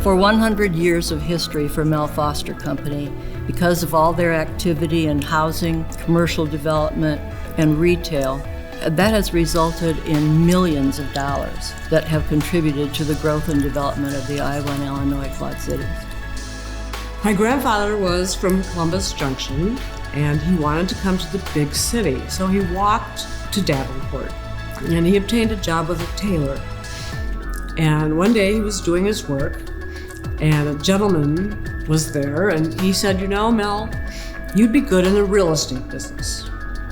For 100 years of history for Mel Foster Company, because of all their activity in housing, commercial development, and retail, that has resulted in millions of dollars that have contributed to the growth and development of the Iowa and Illinois Quad Cities. My grandfather was from Columbus Junction, and he wanted to come to the big city, so he walked to Davenport, and he obtained a job with a tailor. And one day he was doing his work, and a gentleman was there, and he said, "You know, Mel, you'd be good in the real estate business."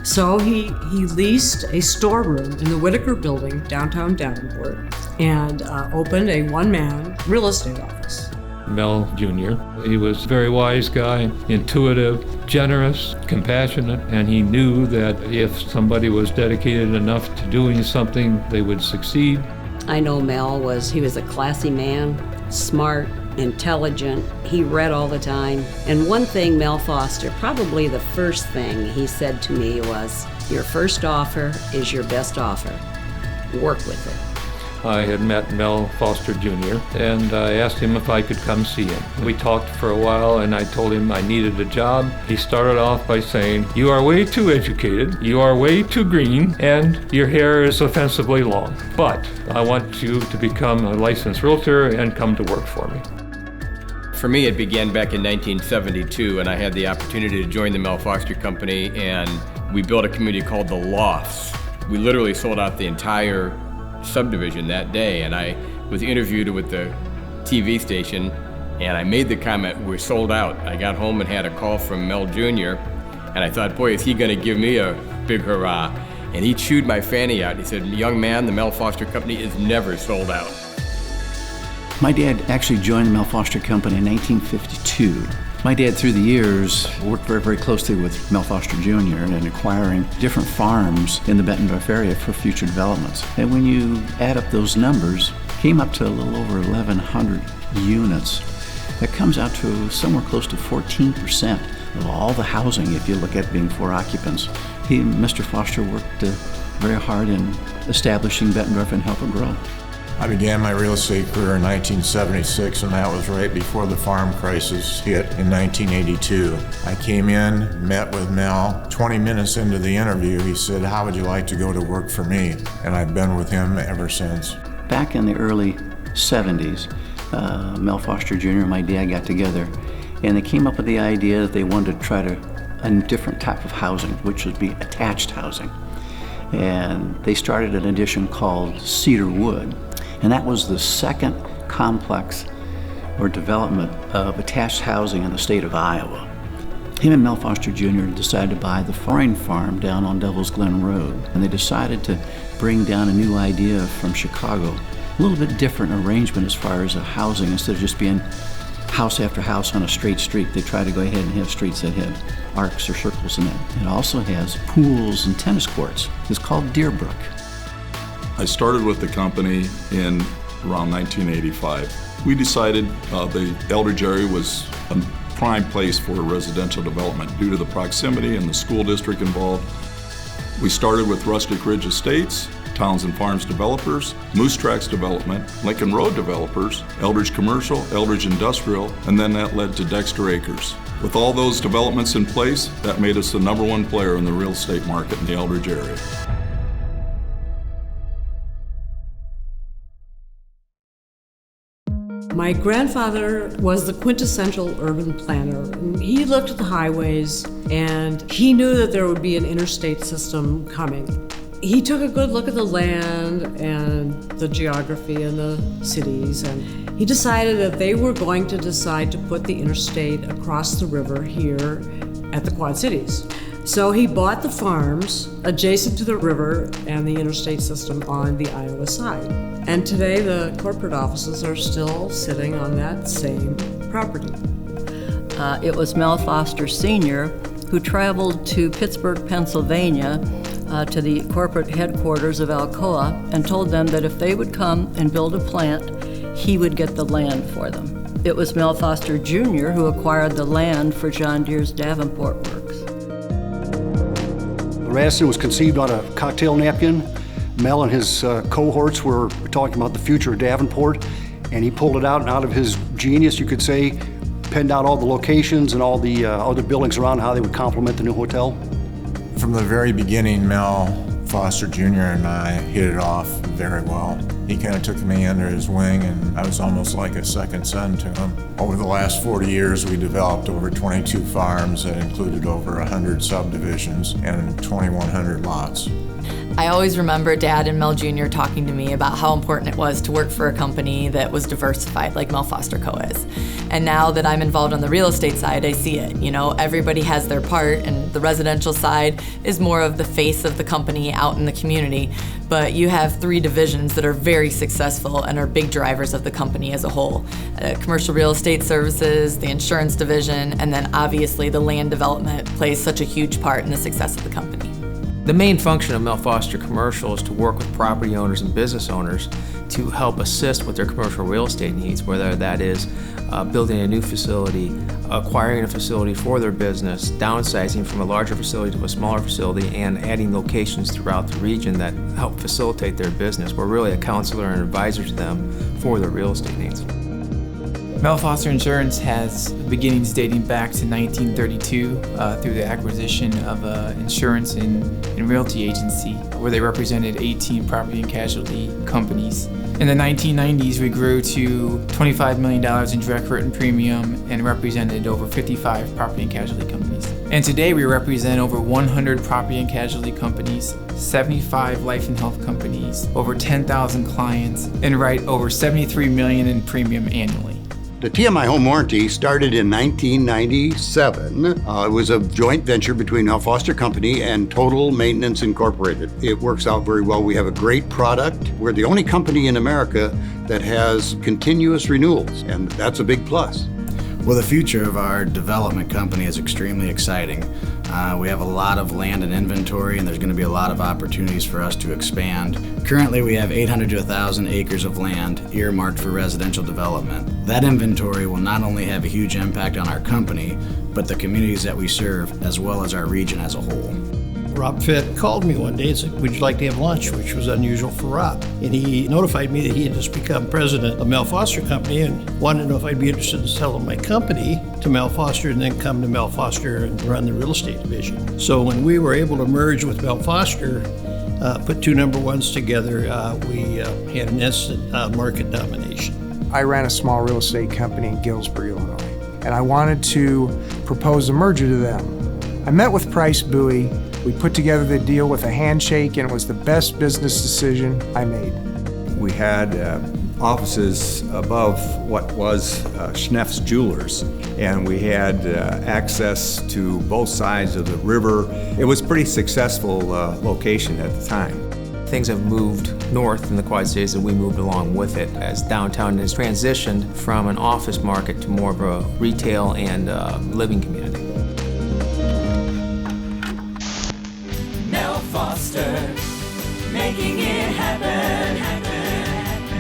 So he leased a storeroom in the Whitaker Building, downtown Davenport, and opened a one-man real estate office. Mel Jr. He was a very wise guy, intuitive, generous, compassionate, and he knew that if somebody was dedicated enough to doing something, they would succeed. I know Mel was a classy man, smart, intelligent. He read all the time. And one thing Mel Foster, probably the first thing he said to me was, "Your first offer is your best offer. Work with it." I had met Mel Foster Jr. and I asked him if I could come see him. We talked for a while and I told him I needed a job. He started off by saying, "You are way too educated, you are way too green, and your hair is offensively long. But I want you to become a licensed realtor and come to work for me." For me, it began back in 1972, and I had the opportunity to join the Mel Foster Company, and we built a community called The Lofts. We literally sold out the entire subdivision that day, and I was interviewed with the TV station, and I made the comment, "We're sold out." I got home and had a call from Mel Jr., and I thought, boy, is he gonna give me a big hurrah. And he chewed my fanny out. He said, "Young man, the Mel Foster Company is never sold out." My dad actually joined the Mel Foster Company in 1952. My dad, through the years, worked very, very closely with Mel Foster Jr. in acquiring different farms in the Bettendorf area for future developments. And when you add up those numbers, came up to a little over 1,100 units. That comes out to somewhere close to 14% of all the housing, if you look at being 4 occupants. Mr. Foster worked very hard in establishing Bettendorf and helping grow. I began my real estate career in 1976, and that was right before the farm crisis hit in 1982. I came in, met with Mel. 20 minutes into the interview, he said, "How would you like to go to work for me?" And I've been with him ever since. Back in the early 70s, Mel Foster Jr. and my dad got together, and they came up with the idea that they wanted to try a different type of housing, which would be attached housing. And they started an addition called Cedar Wood. And that was the second complex or development of attached housing in the state of Iowa. Him and Mel Foster Jr. decided to buy the Freund Farm down on Devil's Glen Road. And they decided to bring down a new idea from Chicago. A little bit different arrangement as far as a housing. Instead of just being house after house on a straight street, they try to go ahead and have streets that have arcs or circles in it. It also has pools and tennis courts. It's called Deerbrook. I started with the company in around 1985. We decided the Eldridge area was a prime place for residential development due to the proximity and the school district involved. We started with Rustic Ridge Estates, Townsend Farms Developers, Moose Tracks Development, Lincoln Road Developers, Eldridge Commercial, Eldridge Industrial, and then that led to Dexter Acres. With all those developments in place, that made us the #1 player in the real estate market in the Eldridge area. My grandfather was the quintessential urban planner. He looked at the highways and he knew that there would be an interstate system coming. He took a good look at the land and the geography and the cities, and he decided that they were going to decide to put the interstate across the river here at the Quad Cities. So he bought the farms adjacent to the river and the interstate system on the Iowa side. And today the corporate offices are still sitting on that same property. It was Mel Foster Sr. who traveled to Pittsburgh, Pennsylvania, to the corporate headquarters of Alcoa and told them that if they would come and build a plant, he would get the land for them. It was Mel Foster Jr. who acquired the land for John Deere's Davenport Works. Radisson was conceived on a cocktail napkin. Mel and his cohorts were talking about the future of Davenport, and he pulled it out of his genius, you could say, penned out all the locations and all the other buildings around, how they would complement the new hotel. From the very beginning, Mel Foster Jr. and I hit it off very well. He kind of took me under his wing, and I was almost like a second son to him. Over the last 40 years, we developed over 22 farms that included over 100 subdivisions and 2,100 lots. I always remember Dad and Mel Jr. talking to me about how important it was to work for a company that was diversified, like Mel Foster Co. is. And now that I'm involved on the real estate side, I see it. You know, everybody has their part, and the residential side is more of the face of the company out in the community. But you have 3 divisions that are very successful and are big drivers of the company as a whole. Commercial real estate services, the insurance division, and then obviously the land development plays such a huge part in the success of the company. The main function of Mel Foster Commercial is to work with property owners and business owners to help assist with their commercial real estate needs, whether that is building a new facility, acquiring a facility for their business, downsizing from a larger facility to a smaller facility, and adding locations throughout the region that help facilitate their business. We're really a counselor and advisor to them for their real estate needs. Mel Foster Insurance has beginnings dating back to 1932 through the acquisition of an insurance and realty agency where they represented 18 property and casualty companies. In the 1990s, we grew to $25 million in direct written premium and represented over 55 property and casualty companies. And today we represent over 100 property and casualty companies, 75 life and health companies, over 10,000 clients, and write over $73 million in premium annually. The TMI Home Warranty started in 1997. It was a joint venture between Mel Foster Company and Total Maintenance Incorporated. It works out very well. We have a great product. We're the only company in America that has continuous renewals, and that's a big plus. Well, the future of our development company is extremely exciting. We have a lot of land and inventory, and there's going to be a lot of opportunities for us to expand. Currently, we have 800 to 1,000 acres of land earmarked for residential development. That inventory will not only have a huge impact on our company, but the communities that we serve, as well as our region as a whole. Rob Fitt called me one day and said, would you like to have lunch, which was unusual for Rob. And he notified me that he had just become president of Mel Foster Company and wanted to know if I'd be interested in selling my company to Mel Foster and then come to Mel Foster and run the real estate division. So when we were able to merge with Mel Foster, put 2 number ones together, we had an instant market domination. I ran a small real estate company in Galesburg, Illinois, and I wanted to propose a merger to them. I met with Price Bowie. We put together the deal with a handshake, and it was the best business decision I made. We had offices above what was Schneff's Jewelers, and we had access to both sides of the river. It was a pretty successful location at the time. Things have moved north in the Quad Cities, and we moved along with it as downtown has transitioned from an office market to more of a retail and living community. Mel Foster, making it happen.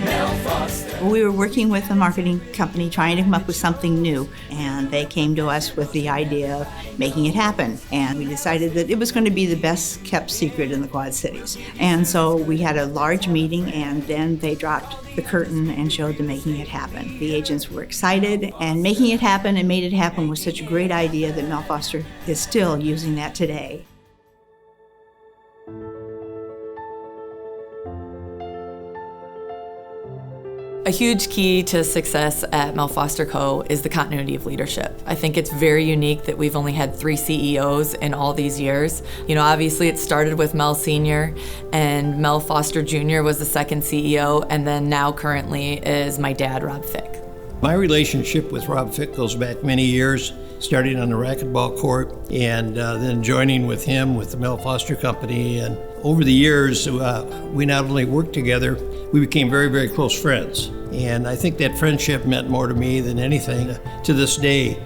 Mel Foster. We were working with a marketing company trying to come up with something new, and they came to us with the idea of making it happen. And we decided that it was going to be the best kept secret in the Quad Cities. And so we had a large meeting, and then they dropped the curtain and showed the Making It Happen. The agents were excited, and Making It Happen and Made It Happen was such a great idea that Mel Foster is still using that today. A huge key to success at Mel Foster Co. is the continuity of leadership. I think it's very unique that we've only had 3 CEOs in all these years. You know, obviously it started with Mel Sr. and Mel Foster Jr. was the second CEO, and then now currently is my dad, Rob Fick. My relationship with Rob Fick goes back many years, starting on the racquetball court and then joining with him with the Mel Foster Company. And over the years, we not only worked together, we became very, very close friends. And I think that friendship meant more to me than anything to this day.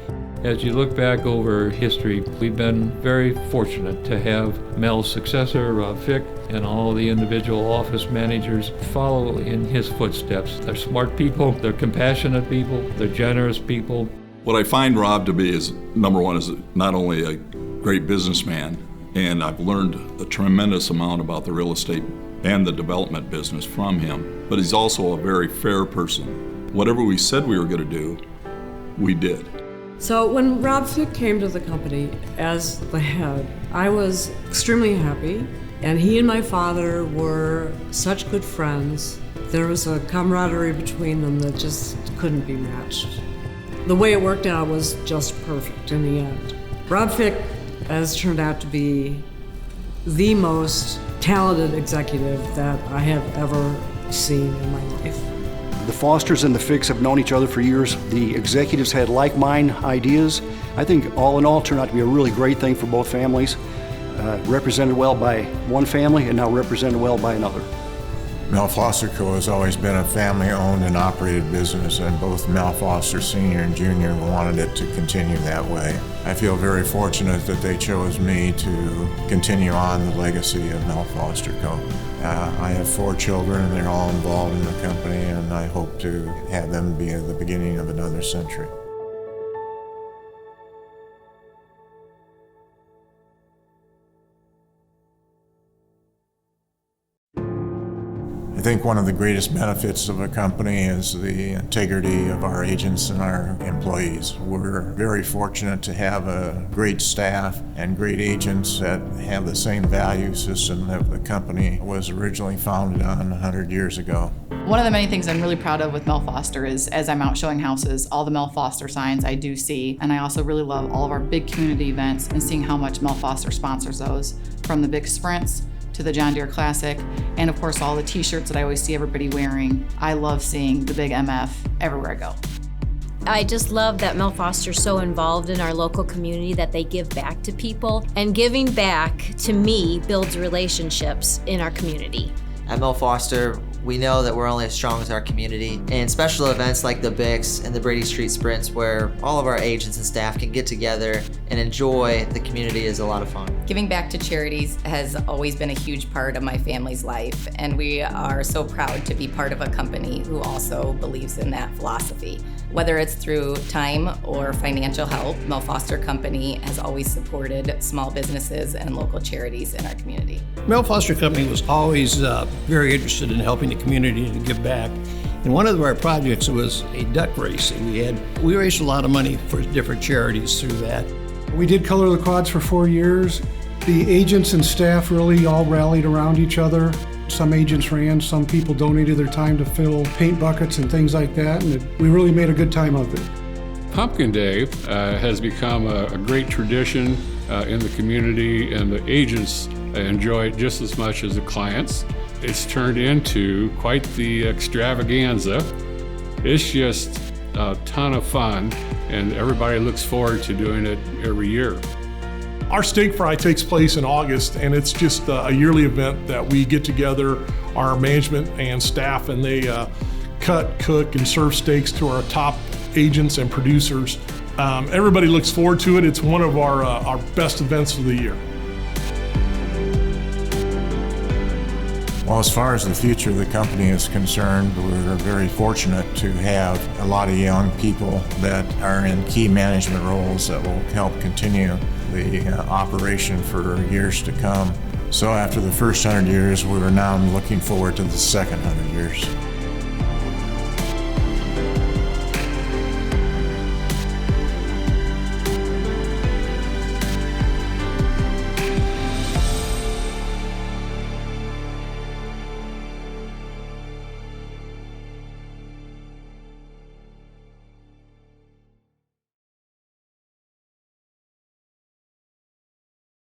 As you look back over history, we've been very fortunate to have Mel's successor, Rob Fick, and all the individual office managers follow in his footsteps. They're smart people, they're compassionate people, they're generous people. What I find Rob to be is, number one, is not only a great businessman, and I've learned a tremendous amount about the real estate and the development business from him, but he's also a very fair person. whatever we said we were going to do, we did. So when Rob Fick came to the company as the head, I was extremely happy, and he and my father were such good friends. There was a camaraderie between them that just couldn't be matched. The way it worked out was just perfect in the end. Rob Fick has turned out to be the most talented executive that I have ever seen in my life. The Fosters and the Ficks have known each other for years. The executives had like-mind ideas. I think all in all turned out to be a really great thing for both families. Represented well by one family and now represented well by another. Mel Foster Co. has always been a family-owned and operated business, and both Mel Foster Sr. and Jr. wanted it to continue that way. I feel very fortunate that they chose me to continue on the legacy of Mel Foster Co. I have 4 children, and they're all involved in the company, and I hope to have them be at the beginning of another century. I think one of the greatest benefits of a company is the integrity of our agents and our employees. We're very fortunate to have a great staff and great agents that have the same value system that the company was originally founded on 100 years ago. One of the many things I'm really proud of with Mel Foster is, as I'm out showing houses, all the Mel Foster signs I do see. And I also really love all of our big community events and seeing how much Mel Foster sponsors those, from the big sprints to the John Deere Classic, and of course all the t-shirts that I always see everybody wearing. I love seeing the big MF everywhere I go. I just love that Mel Foster's so involved in our local community that they give back to people, and giving back, to me, builds relationships in our community. At Mel Foster, we know that we're only as strong as our community, and special events like the BICS and the Brady Street Sprints, where all of our agents and staff can get together and enjoy the community, is a lot of fun. Giving back to charities has always been a huge part of my family's life, and we are so proud to be part of a company who also believes in that philosophy. Whether it's through time or financial help, Mel Foster Company has always supported small businesses and local charities in our community. Mel Foster Company was always very interested in helping the community to give back. And one of our projects was a duck race. And we raised a lot of money for different charities through that. We did Color the Quads for 4 years. The agents and staff really all rallied around each other. Some agents ran, some people donated their time to fill paint buckets and things like that, and we really made a good time of it. Pumpkin Day has become a great tradition in the community, and the agents enjoy it just as much as the clients. It's turned into quite the extravaganza. It's just a ton of fun, and everybody looks forward to doing it every year. Our steak fry takes place in August, and it's just a yearly event that we get together, our management and staff, and they cut, cook, and serve steaks to our top agents and producers. Everybody looks forward to it. It's one of our best events of the year. Well, as far as the future of the company is concerned, we're very fortunate to have a lot of young people that are in key management roles that will help continue the operation for years to come. So after the first 100 years, we're now looking forward to the second 100 years.